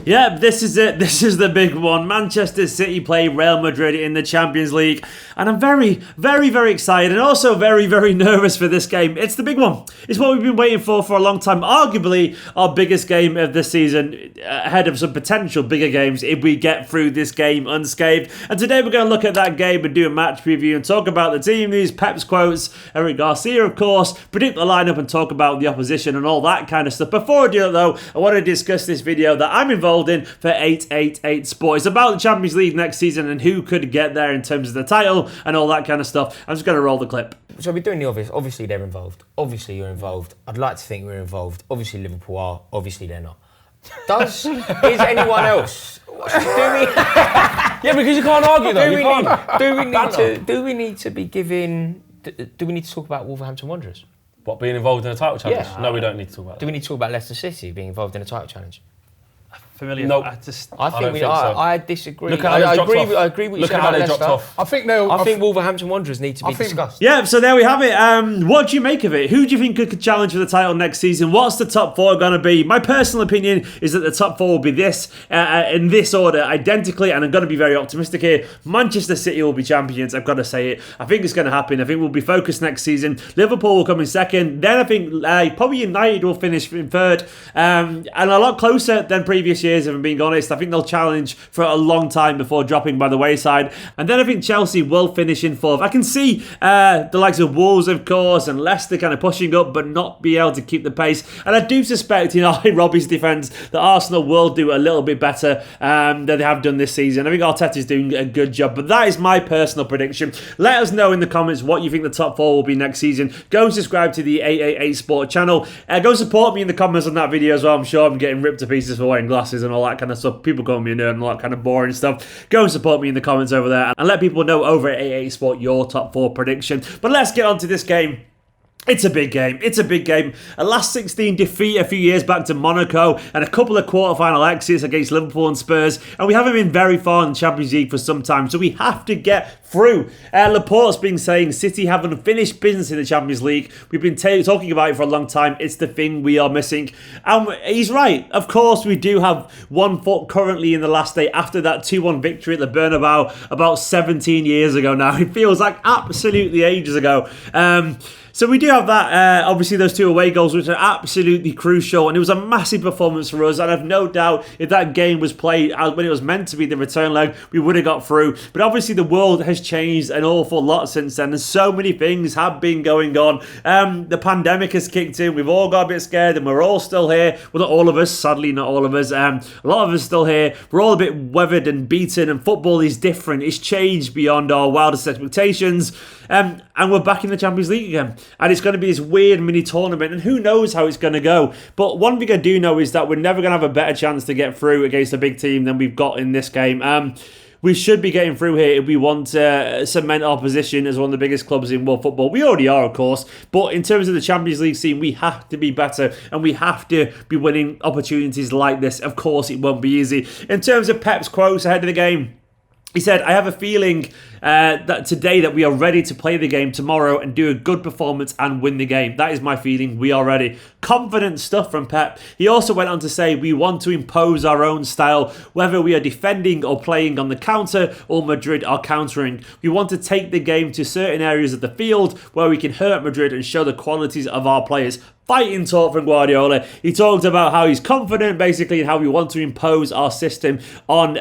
Yeah, this is it. This is the big one. Manchester City play Real Madrid in the Champions League. And I'm very, very, very excited and also very, very nervous for this game. It's the big one. It's what we've been waiting for a long time. Arguably our biggest game of the season, ahead of some potential bigger games if we get through this game unscathed. And today we're going to look at that game and do a match preview and talk about the team news, Pep's quotes, Eric Garcia, of course, predict the lineup and talk about the opposition and all that kind of stuff. Before I do that, though, I want to discuss this video that I'm involved in for 888 Sport. It's about the Champions League next season and who could get there in terms of the title and all that kind of stuff. I'm just going to roll the clip. So we're doing the obvious. Obviously they're involved. Obviously you're involved. I'd like to think we're involved. Obviously Liverpool are. Obviously they're not. Is anyone else? Yeah, because you can't argue though. Do we need to be giving? Do we need to talk about Wolverhampton Wanderers? What, being involved in a title challenge? Yeah. No, we don't need to talk about that. Do we need to talk about Leicester City being involved in a title challenge? Familiar? Nope. I disagree. Look at how they dropped off. I agree with you. Look at how they dropped off. I think Wolverhampton Wanderers need to be discussed. Yeah, so there we have it. What do you make of it? Who do you think could challenge for the title next season? What's the top four going to be? My personal opinion is that the top four will be this, in this order, identically, and I'm going to be very optimistic here. Manchester City will be champions, I've got to say it. I think it's going to happen. I think we'll be focused next season. Liverpool will come in second. Then I think probably United will finish in third. And a lot closer than previous years, if I'm being honest. I think they'll challenge for a long time before dropping by the wayside. And then I think Chelsea will finish in fourth. I can see the likes of Wolves, of course, and Leicester kind of pushing up, but not be able to keep the pace. And I do suspect, in Robbie's defence, that Arsenal will do a little bit better than they have done this season. I think Arteta's doing a good job, but that is my personal prediction. Let us know in the comments what you think the top four will be next season. Go and subscribe to the 888 Sport channel. Go support me in the comments on that video as well. I'm sure I'm getting ripped to pieces for wearing glasses and all that kind of stuff. People call me a nerd and all that kind of boring stuff. Go and support me in the comments over there and let people know over at 88 Sport your top four prediction. But let's get on to this game. It's a big game. It's a big game. A last 16 defeat a few years back to Monaco and a couple of quarter-final exits against Liverpool and Spurs. And we haven't been very far in the Champions League for some time, so we have to get through. Laporte's been saying City have unfinished business in the Champions League. We've been talking about it for a long time. It's the thing we are missing. And he's right. Of course, we do have one foot currently in the last day after that 2-1 victory at the Bernabeu about 17 years ago now. It feels like absolutely ages ago. So we do have that, obviously those two away goals, which are absolutely crucial, and it was a massive performance for us, and I've no doubt if that game was played when it was meant to be the return leg, we would have got through. But obviously the world has changed an awful lot since then, and so many things have been going on. The pandemic has kicked in, we've all got a bit scared, and we're all still here. Well, not all of us, sadly not all of us. A lot of us still here. We're all a bit weathered and beaten, and football is different. It's changed beyond our wildest expectations. And we're back in the Champions League again. And it's going to be this weird mini tournament, and who knows how it's going to go. But one thing I do know is that we're never going to have a better chance to get through against a big team than we've got in this game. We should be getting through here if we want to cement our position as one of the biggest clubs in world football. We already are, of course. But in terms of the Champions League scene, we have to be better, and we have to be winning opportunities like this. Of course, it won't be easy. In terms of Pep's quotes ahead of the game, he said, I have a feeling that today that we are ready to play the game tomorrow and do a good performance and win the game. That is my feeling. We are ready. Confident stuff from Pep. He also went on to say, we want to impose our own style, whether we are defending or playing on the counter or Madrid are countering. We want to take the game to certain areas of the field where we can hurt Madrid and show the qualities of our players. Fighting talk from Guardiola. He talked about how he's confident, basically, and how we want to impose our system on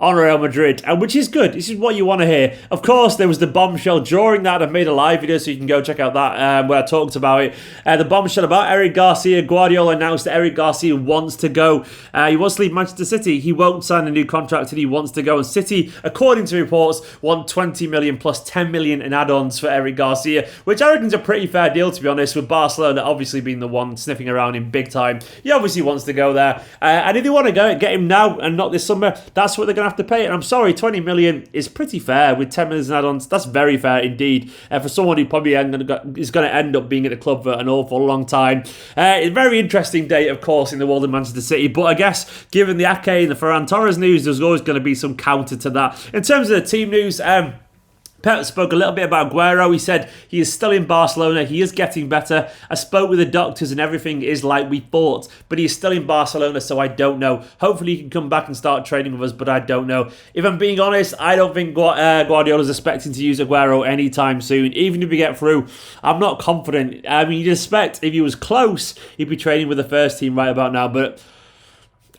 Real Madrid, and which is good. This is what you want to hear. Of course, there was the bombshell during that. I've made a live video, so you can go check out that where I talked about it. The bombshell about Eric Garcia. Guardiola announced that Eric Garcia wants to go. He wants to leave Manchester City. He won't sign a new contract, and he wants to go. And City, according to reports, want 20 million plus 10 million in add-ons for Eric Garcia, which I reckon is a pretty fair deal, to be honest, with Barcelona obviously being the one sniffing around him big time. He obviously wants to go there. And if they want to go get him now and not this summer, that's what they're going to have to pay. And I'm sorry, 20 million is pretty fair with 10 million add-ons. That's very fair indeed for someone who probably is going to end up being at the club for an awful long time. It's a very interesting day, of course, in the world of Manchester City. But I guess given the Ake and the Ferran Torres news, there's always going to be some counter to that. In terms of the team news, Pep spoke a little bit about Aguero. He said he is still in Barcelona. He is getting better. I spoke with the doctors and everything is like we thought. But he's still in Barcelona, so I don't know. Hopefully he can come back and start training with us, but I don't know. If I'm being honest, I don't think Guardiola's expecting to use Aguero anytime soon. Even if we get through, I'm not confident. I mean, you'd expect if he was close, he'd be training with the first team right about now, but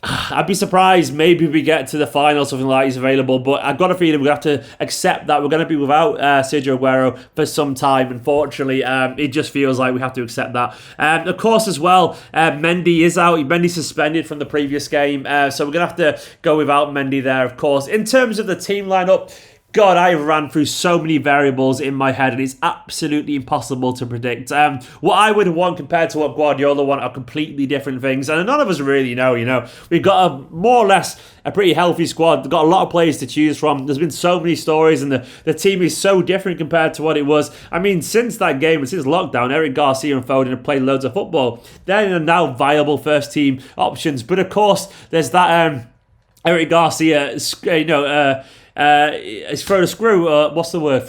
I'd be surprised maybe we get to the final, something like he's available, but I've got a feeling we're going to have to accept that we're going to be without Sergio Aguero for some time. Unfortunately, it just feels like we have to accept that. Of course, as well, Mendy is out. Mendy's suspended from the previous game, so we're going to have to go without Mendy there, of course. In terms of the team lineup, God, I ran through so many variables in my head and it's absolutely impossible to predict. What I would want compared to what Guardiola want are completely different things, and none of us really know, We've got a more or less a pretty healthy squad. We've got a lot of players to choose from. There's been so many stories and the team is so different compared to what it was. I mean, since that game and since lockdown, Eric Garcia and Foden have played loads of football. They're now viable first team options, but of course, there's that Eric Garcia, he's thrown a screw. What's the word?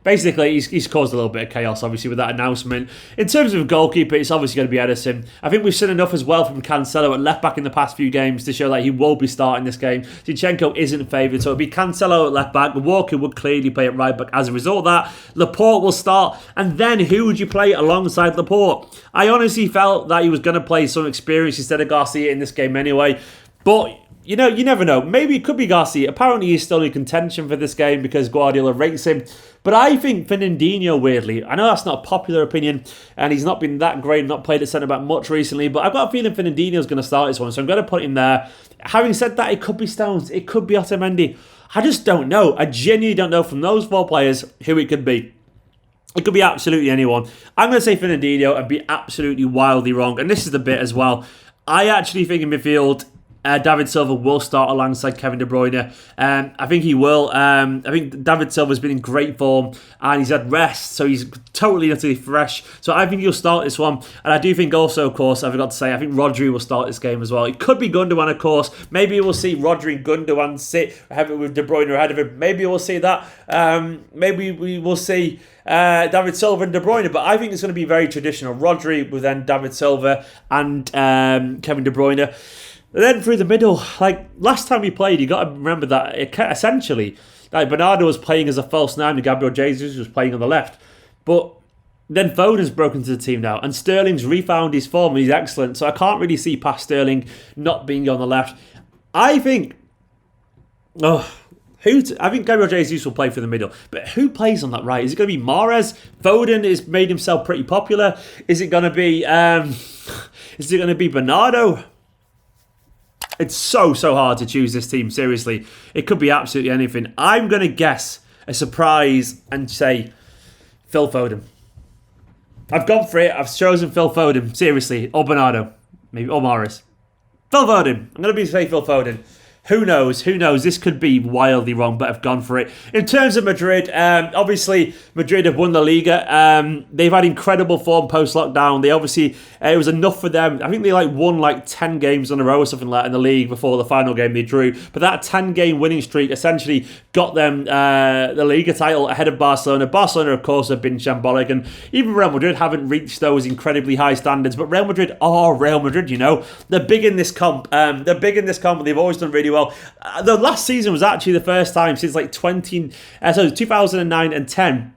Basically, he's caused a little bit of chaos, obviously, with that announcement. In terms of goalkeeper, it's obviously going to be Ederson. I think we've seen enough as well from Cancelo at left-back in the past few games to show that he will be starting this game. Zinchenko isn't favoured, so it'll be Cancelo at left-back. Walker would clearly play at right-back. As a result of that, Laporte will start. And then who would you play alongside Laporte? I honestly felt that he was going to play some experience instead of Garcia in this game anyway. But you never know. Maybe it could be Garcia. Apparently, he's still in contention for this game because Guardiola rates him. But I think Fernandinho, weirdly, I know that's not a popular opinion, and he's not been that great, not played at centre-back much recently, but I've got a feeling Fernandinho's going to start this one, so I'm going to put him there. Having said that, it could be Stones, it could be Otamendi. I just don't know. I genuinely don't know from those four players who it could be. It could be absolutely anyone. I'm going to say Fernandinho and be absolutely wildly wrong, and this is the bit as well. I actually think in midfield, David Silva will start alongside Kevin De Bruyne. I think he will. I think David Silva's been in great form and he's had rest, so he's totally utterly fresh. So I think he'll start this one. And I do think also, of course, I forgot to say, I think Rodri will start this game as well. It could be Gundogan, of course. Maybe we'll see Rodri and Gundogan sit, have it with De Bruyne ahead of him. Maybe we'll see that. Maybe we will see David Silva and De Bruyne, but I think it's going to be very traditional. Rodri with then David Silva and Kevin De Bruyne. And then through the middle, like last time we played, you got to remember that essentially, like Bernardo was playing as a false nine and Gabriel Jesus was playing on the left. But then Foden's broken to the team now, and Sterling's refound his form and he's excellent. So I can't really see past Sterling not being on the left. I think, I think Gabriel Jesus will play for the middle, but who plays on that right? Is it going to be Mahrez? Foden has made himself pretty popular. Is it going to be? Bernardo? It's so hard to choose this team, seriously. It could be absolutely anything. I'm going to guess a surprise and say Phil Foden. I've gone for it. I've chosen Phil Foden, seriously. Or Bernardo. Maybe, or Morris. Phil Foden. I'm going to say Phil Foden. Who knows? This could be wildly wrong, but I've gone for it. In terms of Madrid, obviously Madrid have won the Liga. They've had incredible form post-lockdown. They obviously, it was enough for them. I think they won 10 games in a row or something like that in the league before the final game they drew. But that 10-game winning streak essentially got them the Liga title ahead of Barcelona. Barcelona, of course, have been shambolic, and even Real Madrid haven't reached those incredibly high standards. But Real Madrid are Real Madrid, They're big in this comp. And they've always done really well. The last season was actually the first time since 2009 and 10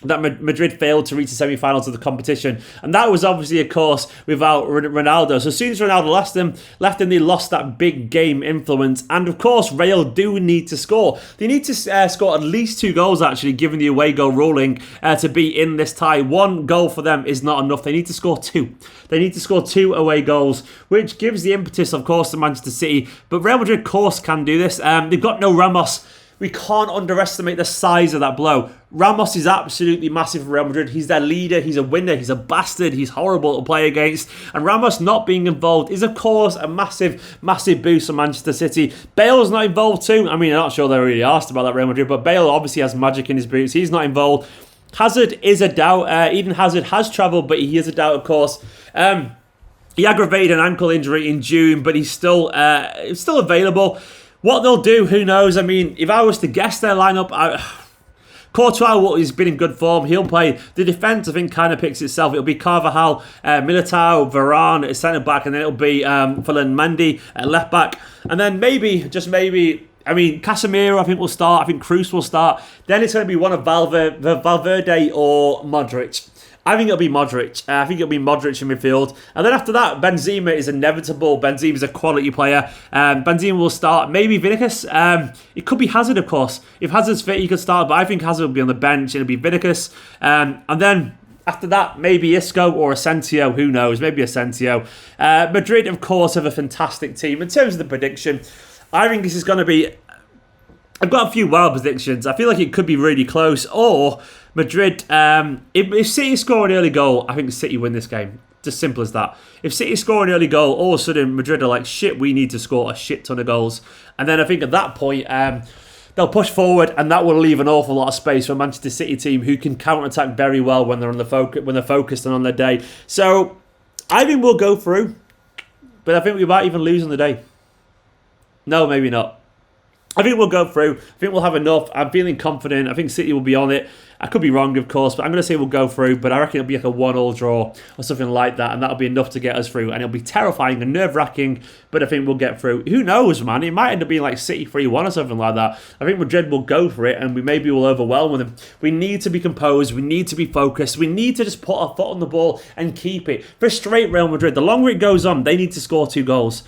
that Madrid failed to reach the semi-finals of the competition. And that was obviously, of course, without Ronaldo. So as soon as Ronaldo left them, they lost that big game influence. And of course, Real do need to score. They need to score at least 2 goals, actually, given the away goal ruling, to be in this tie. 1 goal for them is not enough. They need to score 2. They need to score 2 away goals, which gives the impetus, of course, to Manchester City. But Real Madrid, of course, can do this. They've got no Ramos. We can't underestimate the size of that blow. Ramos is absolutely massive for Real Madrid. He's their leader. He's a winner. He's a bastard. He's horrible to play against. And Ramos not being involved is, of course, a massive, massive boost for Manchester City. Bale's not involved too. I mean, I'm not sure they're really asked about that Real Madrid, but Bale obviously has magic in his boots. He's not involved. Hazard is a doubt. Eden Hazard has travelled, but he is a doubt, of course. He aggravated an ankle injury in June, but he's still available. What they'll do, who knows? I mean, if I was to guess their lineup, Courtois has been in good form. He'll play. The defence, I think, kind of picks itself. It'll be Carvajal, Militao, Varane at centre-back, and then it'll be Ferland Mendy at left-back. And then maybe, just maybe... I mean, Casemiro, I think, will start. I think Kroos will start. Then it's going to be one of Valverde or Modric. I think it'll be Modric. I think it'll be Modric in midfield. And then after that, Benzema is inevitable. Benzema is a quality player. Benzema will start. Maybe Vinicius. It could be Hazard, of course. If Hazard's fit, he could start. But I think Hazard will be on the bench. It'll be Vinicius. And then... after that, maybe Isco or Asensio. Who knows? Maybe Asensio. Madrid, of course, have a fantastic team. In terms of the prediction, I think this is going to be... I've got a few wild predictions. I feel like it could be really close. Or Madrid, if City score an early goal, I think City win this game. Just simple as that. If City score an early goal, all of a sudden Madrid are like, shit, we need to score a shit ton of goals. And then I think at that point... they'll push forward, and that will leave an awful lot of space for a Manchester City team who can counter-attack very well when they're on the when they're focused and on their day. So I think we'll go through, but I think we might even lose on the day. No, maybe not. I think we'll go through. I think we'll have enough. I'm feeling confident. I think City will be on it. I could be wrong, of course, but I'm going to say we'll go through. But I reckon it'll be like a 1-1 draw or something like that, and that'll be enough to get us through. And it'll be terrifying and nerve-wracking, but I think we'll get through. Who knows, man? It might end up being like City 3-1 or something like that. I think Madrid will go for it, and we maybe will overwhelm them. We need to be composed. We need to be focused. We need to just put our foot on the ball and keep it. Frustrate Real Madrid. The longer it goes on, they need to score 2 goals.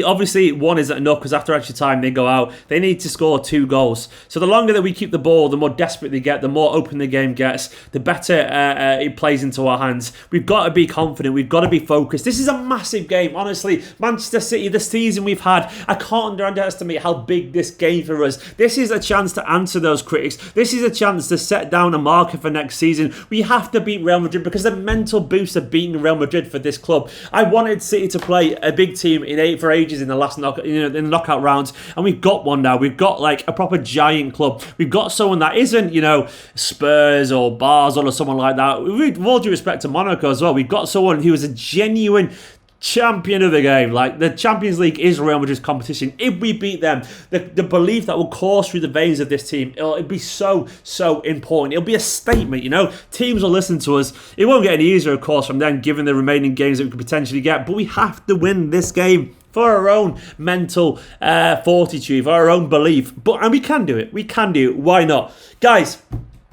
Obviously, 1 isn't enough because after extra time they go out. They need to score 2 goals. So the longer that we keep the ball, the more desperate they get, the more open the game gets, the better it plays into our hands. We've got to be confident. We've got to be focused. This is a massive game, honestly. Manchester City, the season we've had, I can't underestimate how big this game for us. This is a chance to answer those critics. This is a chance to set down a marker for next season. We have to beat Real Madrid because the mental boost of beating Real Madrid for this club. I wanted City to play a big team for ages in the last in the knockout rounds, and we've got one now. We've got like a proper giant club. We've got someone that isn't, Spurs or Basel or someone like that. With all due respect to Monaco as well, we've got someone who is a genuine champion of the game. Like, the Champions League is Real Madrid's competition. If we beat them, the belief that will course through the veins of this team, it'll be so important. It'll be a statement, Teams will listen to us. It won't get any easier, of course, from then, given the remaining games that we could potentially get, but we have to win this game for our own mental fortitude, for our own belief. And we can do it. We can do it. Why not? Guys,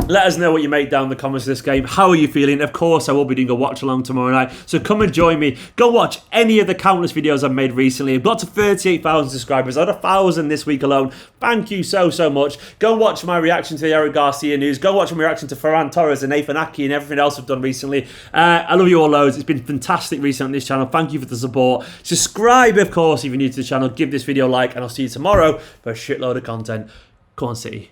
let us know what you make down in the comments of this game. How are you feeling? Of course, I will be doing a watch-along tomorrow night, so come and join me. Go watch any of the countless videos I've made recently. I've got to 38,000 subscribers. I had 1,000 this week alone. Thank you so much. Go watch my reaction to the Eric Garcia news. Go watch my reaction to Ferran Torres and Nathan Aki and everything else I've done recently. I love you all loads. It's been fantastic recently on this channel. Thank you for the support. Subscribe, of course, if you're new to the channel. Give this video a like, and I'll see you tomorrow for a shitload of content. Come on, City.